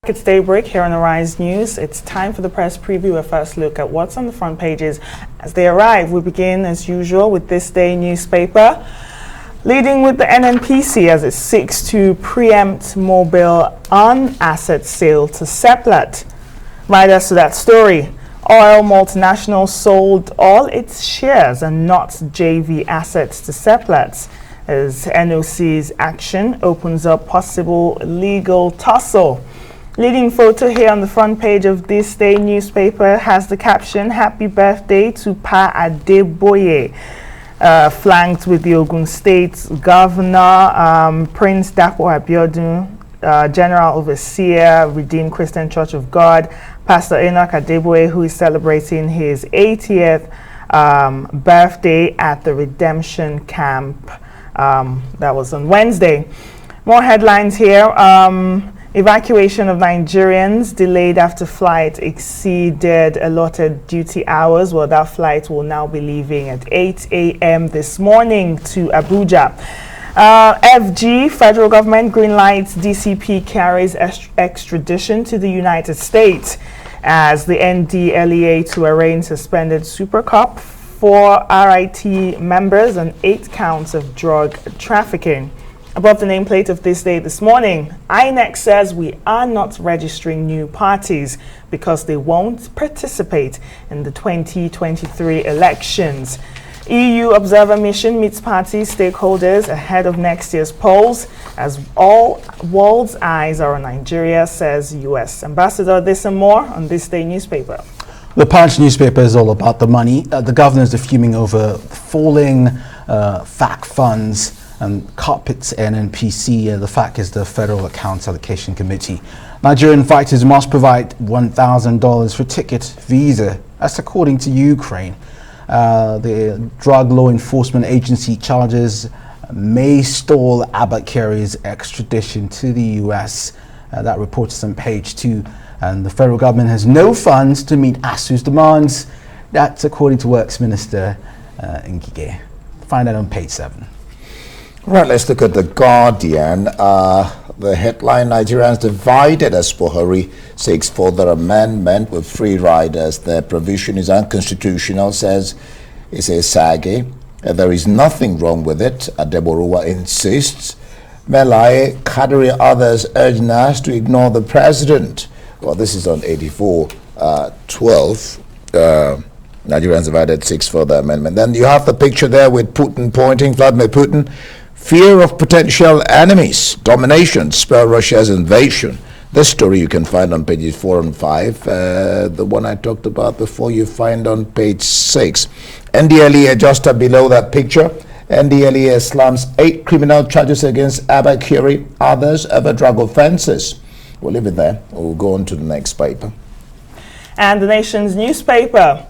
It's Daybreak here on Arise News. It's time for the press preview, a first look at what's on the front pages as they arrive. We begin, as usual, with this day newspaper, leading with the Nnpc as it seeks to preempt Mobil on asset sale to Seplat. Right as to that story, oil multinational sold all its shares and not JV assets to Seplat, as NOC's action opens up possible legal tussle. Leading photo here on the front page of this day newspaper has the caption, "Happy birthday to Pa Adeboye," flanked with the Ogun State Governor, Prince Dapo Abiodun, General Overseer, Redeemed Christian Church of God, Pastor Enoch Adeboye, who is celebrating his 80th birthday at the Redemption Camp. That was on Wednesday. More headlines here. Evacuation of Nigerians delayed after flight exceeded allotted duty hours. Well, that flight will now be leaving at 8 a.m. this morning to Abuja. FG, federal government greenlights DCP carries extradition to the United States as the NDLEA to arraign suspended Super Cop, 4 RIT members and 8 counts of drug trafficking. Above the nameplate of this day this morning, INEC says we are not registering new parties because they won't participate in the 2023 elections. EU observer mission meets party stakeholders ahead of next year's polls as all world's eyes are on Nigeria, says US Ambassador. This and more on this day newspaper. The Punch newspaper is all about the money. The governors are fuming over falling FAC funds and carpets Nnpc. The FAC is the Federal Accounts Allocation Committee. Nigerian fighters must provide $1,000 for ticket visa. That's according to Ukraine. The Drug Law Enforcement Agency charges may stall Abakari's extradition to the US. That report is on page 2. And the federal government has no funds to meet ASU's demands. That's according to Works Minister Ngige. Find that on page 7. Right, let's look at The Guardian. The headline, Nigerians divided as Buhari seeks further amendment with free riders. The provision is unconstitutional, says Sage. There is nothing wrong with it, Adeboruwa insists. Melai, Kadri, others urge NAS to ignore the president. Well, this is on 84-12. Nigerians divided seeks further amendment. Then you have the picture there with Putin pointing, Vladimir Putin. Fear of potential enemies, domination, spur Russia's invasion. This story you can find on pages 4 and 5. The one I talked about before you find on page 6. NDLEA just below that picture. NDLEA slams 8 criminal charges against Abakari, others over drug offenses. We'll leave it there. We'll go on to the next paper. And the Nation's newspaper,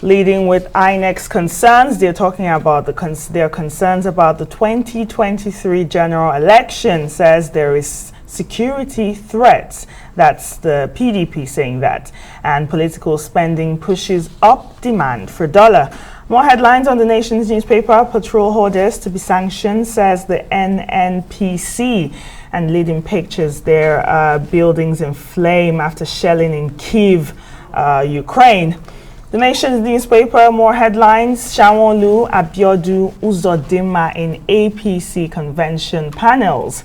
leading with INEC's concerns. They're talking about their concerns about the 2023 general election, says there is security threats. That's the PDP saying that. And political spending pushes up demand for dollar. More headlines on the Nation's newspaper. Patrol hoarders to be sanctioned, says the Nnpc. And leading pictures there, buildings in flame after shelling in Kyiv, Ukraine. The Nation's newspaper, more headlines. Sanwo-Olu, Abiodun, Uzodinma in APC convention panels.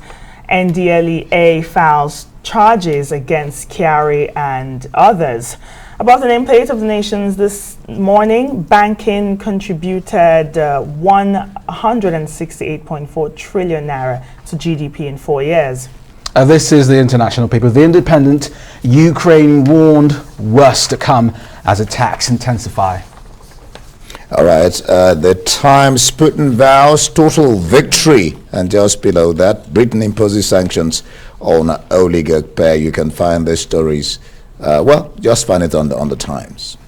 NDLEA files charges against Kyari and others. Above the nameplate of the Nation's this morning, banking contributed 168.4 trillion naira to GDP in 4 years. This is the international paper. The Independent, Ukraine warned worse to come as attacks intensify. All right, the Times, Putin vows total victory. And just below that, Britain imposes sanctions on oligarch pair. You can find these stories. Well, just find it on the Times.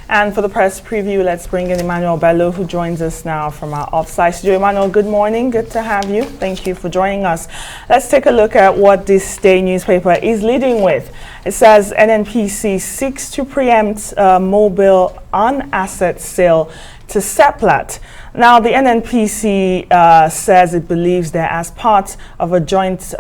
And for the press preview, let's bring in Emmanuel Bello, who joins us now from our offsite studio. Emmanuel, good morning. Good to have you. Thank you for joining us. Let's take a look at what this day newspaper is leading with. It says Nnpc seeks to preempt Mobil on asset sale to Seplat. Now, the Nnpc says it believes that as part of a joint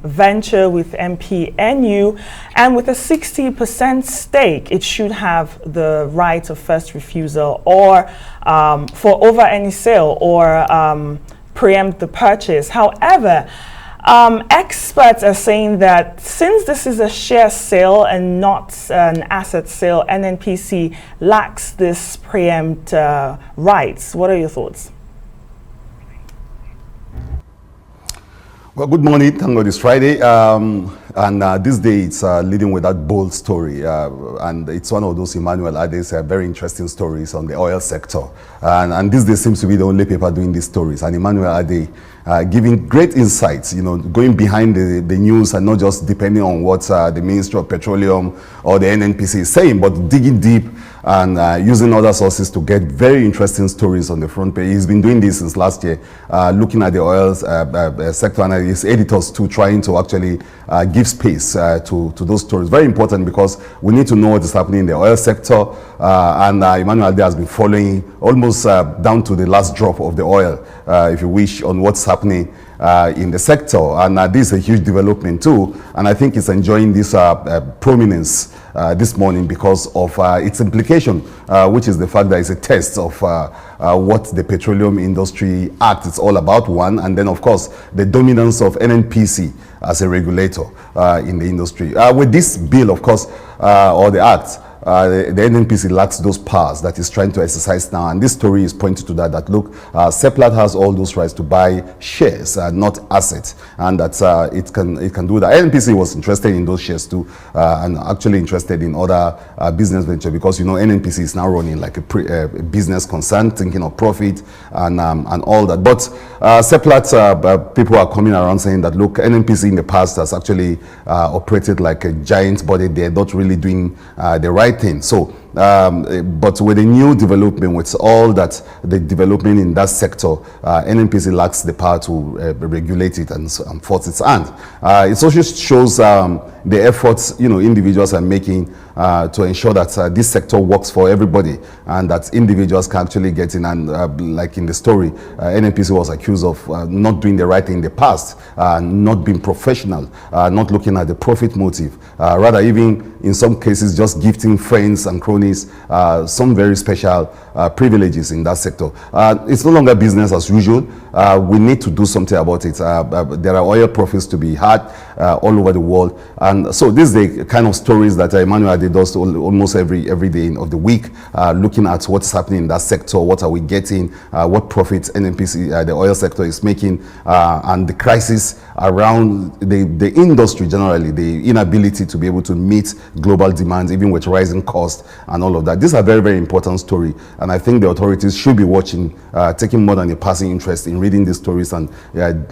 venture with MPNU and with a 60% stake, it should have the right of first refusal or for over any sale or preempt the purchase. However, experts are saying that since this is a share sale and not an asset sale, Nnpc lacks this preempt rights. What are your thoughts? Well, good morning. Thank God it's Friday. This day it's leading with that bold story. And it's one of those Emmanuel Ade's very interesting stories on the oil sector. And this day seems to be the only paper doing these stories. And Emmanuel Ade giving great insights, going behind the news and not just depending on what the Ministry of Petroleum or the Nnpc is saying, but digging deep and using other sources to get very interesting stories on the front page. He's been doing this since last year, looking at the oil sector and his editors too, trying to actually give space to those stories. Very important because we need to know what is happening in the oil sector. Emmanuel Ade has been following almost down to the last drop of the oil, if you wish, on what's happening in the sector. And this is a huge development too. And I think it's enjoying this prominence this morning because of its implication, which is the fact that it's a test of what the Petroleum Industry Act is all about, one, and then of course the dominance of Nnpc as a regulator in the industry. With this bill, of course, or the act, the Nnpc lacks those powers that is trying to exercise now, and this story is pointing to that look, Seplat has all those rights to buy shares, not assets, and that it can do that. Nnpc was interested in those shares too, and actually interested in other business venture because Nnpc is now running like a business concern, thinking of profit and all that. But Seplat people are coming around saying that look, Nnpc in the past has actually operated like a giant, but they're not really doing the right thing. So, but with the new development, with all that the development in that sector, Nnpc lacks the power to regulate it and force its hand. It also shows the efforts individuals are making to ensure that this sector works for everybody and that individuals can actually get in. And like in the story, Nnpc was accused of not doing the right thing in the past, not being professional, not looking at the profit motive, rather even in some cases just gifting friends and cronies some very special privileges in that sector. It's no longer business as usual. We need to do something about it. There are oil profits to be had all over the world, and so this is the kind of stories that Emmanuel Ade does almost every day of the week, looking at what's happening in that sector, what are we getting, what profits Nnpc, the oil sector, is making, and the crisis around the industry generally, the inability to be able to meet global demands, even with rising costs and all of that. These are very, very important story, and I think the authorities should be watching, taking more than a passing interest in reading these stories and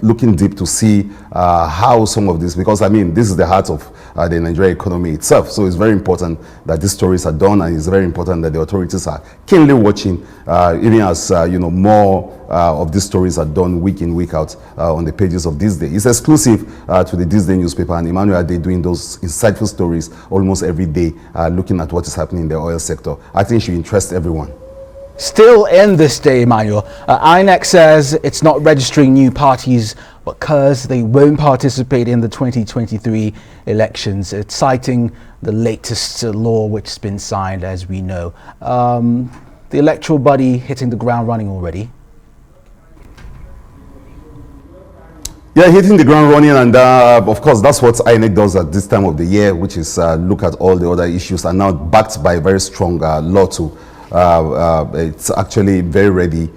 looking deep to see how some of this, because this is the heart of the Nigerian economy itself. So it's very important that these stories are done, and it's very important that the authorities are keenly watching, even as more of these stories are done week in, week out on the pages of This Day. It's exclusive to the This Day newspaper, and Emmanuel Ade doing those insightful stories almost every day, looking at what is happening in the oil sector. I think it should interest everyone. Still in This Day, Emmanuel, INEC says it's not registering new parties because they won't participate in the 2023 elections. It's citing the latest law which has been signed, as we know. The electoral body hitting the ground running already. Yeah, hitting the ground running, and of course that's what INEC does at this time of the year, which is look at all the other issues, and now backed by a very strong law too. It's actually very ready,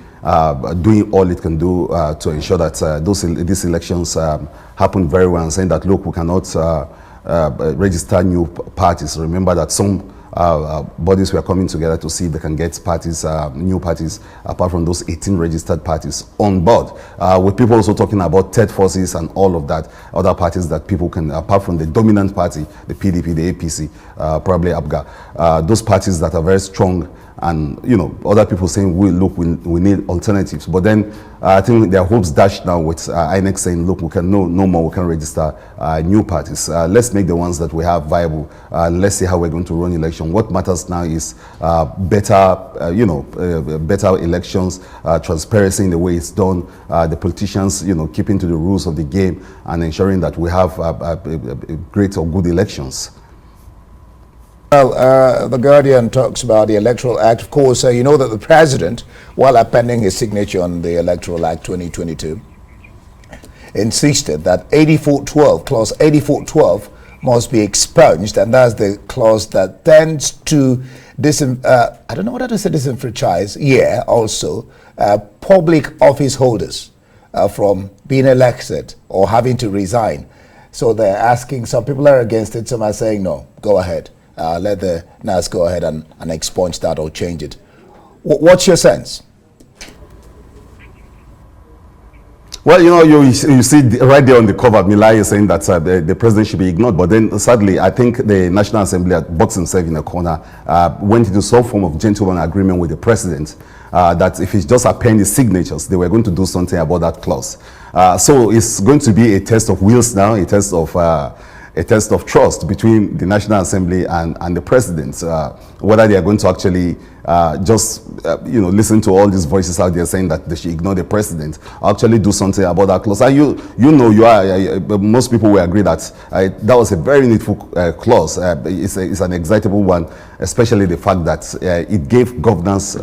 doing all it can do to ensure that these elections happen very well, and saying that look, we cannot register new parties. Remember that some bodies were coming together to see if they can get parties, new parties, apart from those 18 registered parties on board. With people also talking about third forces and all of that, other parties that people can, apart from the dominant party, the PDP, the APC, probably APGA, those parties that are very strong and other people saying, look, we need alternatives. But then I think their hopes dashed now with INEC saying, look, we can no more, we can register new parties. Let's make the ones that we have viable. Let's see how we're going to run election. What matters now is better, better elections, transparency in the way it's done, the politicians, keeping to the rules of the game, and ensuring that we have great or good elections. Well, the Guardian talks about the Electoral Act. Of course, you know that the president, while appending his signature on the Electoral Act 2022, insisted that 8412, clause 8412, must be expunged, and that's the clause that tends to I don't know whether to say disenfranchise, also public office holders from being elected or having to resign. So they're asking, some people are against it, some are saying no, go ahead. Let the NAS go ahead and expunge that or change it. What's your sense? Well, you see right there on the cover, Milai is saying that the president should be ignored. But then, sadly, I think the National Assembly boxed himself in a corner, went into some form of gentleman agreement with the president that if he just append his signatures, they were going to do something about that clause. So it's going to be a test of wills now, a test of trust between the National Assembly and the president, whether they are going to actually listen to all these voices out there saying that they should ignore the president, actually do something about that clause. And most people will agree that that was a very needful clause. It's an excitable one, especially the fact that it gave governors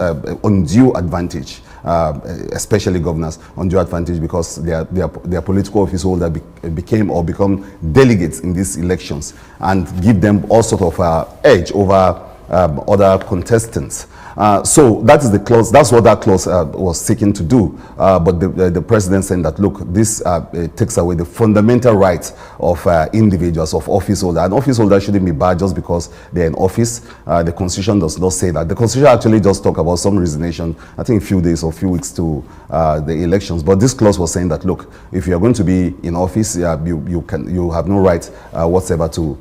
undue advantage. Especially governors undue advantage because their political office holder become delegates in these elections and give them all sort of edge over other contestants. So that is the clause. That's what that clause was seeking to do. But the president saying that, look, this takes away the fundamental rights of individuals, of office holders. An office holder shouldn't be bad just because they're in office. The Constitution does not say that. The Constitution actually does talk about some resignation, I think a few days or a few weeks to the elections. But this clause was saying that, look, if you're going to be in office, you have no right whatsoever to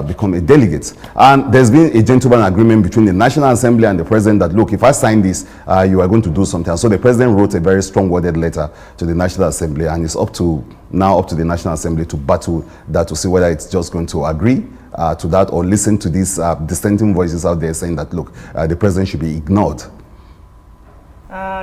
become a delegate. And there's been a gentleman agreement between the National Assembly and the president that, look, if I sign this, you are going to do something. So the president wrote a very strong worded letter to the National Assembly, and it's up to the National Assembly to battle that to see whether it's just going to agree to that or listen to these dissenting voices out there saying that, look, the president should be ignored.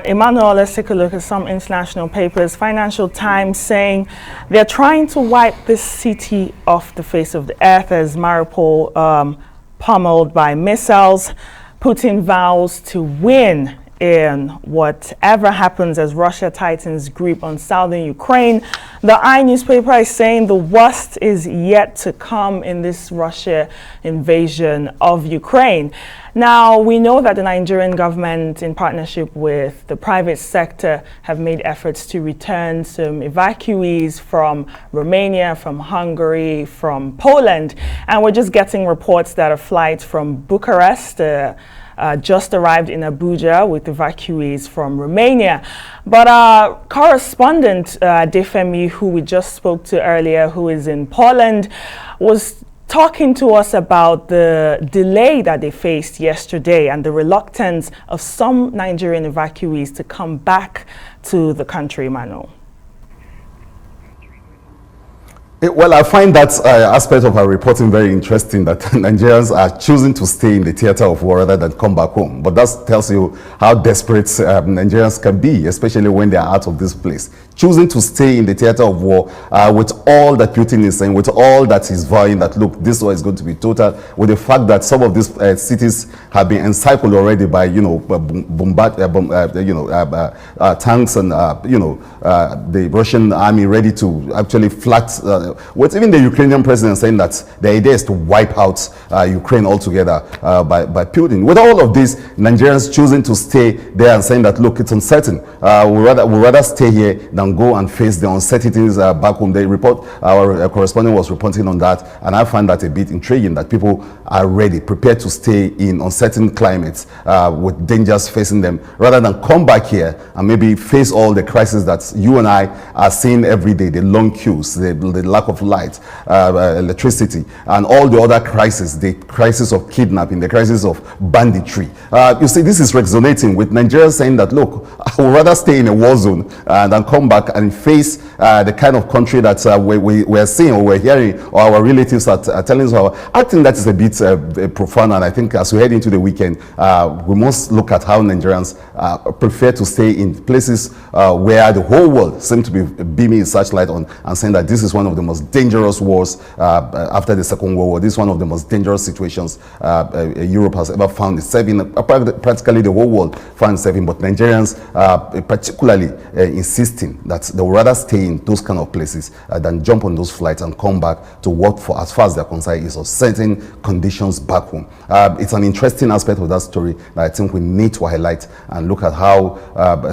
Emmanuel, let's take a look at some international papers. Financial Times saying they're trying to wipe this city off the face of the earth as Mariupol pummeled by missiles. Putin vows to win in whatever happens as Russia tightens grip on southern Ukraine. The newspaper is saying the worst is yet to come in this Russia invasion of Ukraine. Now, we know that the Nigerian government, in partnership with the private sector, have made efforts to return some evacuees from Romania, from Hungary, from Poland. And we're just getting reports that a flight from Bucharest just arrived in Abuja with evacuees from Romania. But our correspondent, Defemi, who we just spoke to earlier, who is in Poland, was talking to us about the delay that they faced yesterday and the reluctance of some Nigerian evacuees to come back to the country, Manu. Well, I find that aspect of our reporting very interesting, that Nigerians are choosing to stay in the theater of war rather than come back home. But that tells you how desperate Nigerians can be, especially when they are out of this place. Choosing to stay in the theater of war with all that Putin is saying, with all that he's vowing that, look, this war is going to be total, with the fact that some of these cities have been encircled already by, tanks and, the Russian army ready to actually flat. With even the Ukrainian president saying that the idea is to wipe out Ukraine altogether by Putin. With all of this, Nigerians choosing to stay there and saying that, look, it's uncertain. We'd rather stay here than go and face the uncertainties back home. Our correspondent was reporting on that, and I find that a bit intriguing that people are ready, prepared to stay in uncertain climates with dangers facing them, rather than come back here and maybe face all the crises that you and I are seeing every day, the long queues, the lack of light, electricity, and all the other crises, the crisis of kidnapping, the crisis of banditry. You see, this is resonating with Nigerians saying that, look, I would rather stay in a war zone than come back and face the kind of country that we're seeing or we're hearing, or our relatives are telling us. I think that is a bit profound, and I think as we head into the weekend, we must look at how Nigerians prefer to stay in places where the whole world seems to be beaming its searchlight on and saying that this is one of the most dangerous wars after the Second World War. This is one of the most dangerous situations Europe has ever found itself in. Practically the whole world found itself in, but Nigerians particularly insisting that they would rather stay in those kind of places than jump on those flights and come back to work for, as far as they're concerned, is of certain conditions back home. It's an interesting aspect of that story that I think we need to highlight and look at how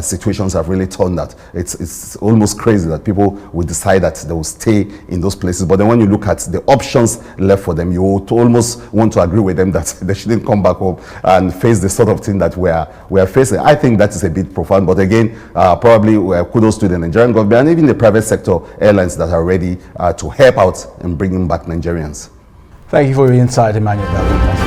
situations have really turned that. It's almost crazy that people will decide that they will stay in those places, but then when you look at the options left for them, you would almost want to agree with them that they shouldn't come back home and face the sort of thing that we are facing. I think that is a bit profound, but again, probably kudos to the Nigerian government and even the private sector airlines that are ready to help out in bringing back Nigerians. Thank you for your insight, Emmanuel.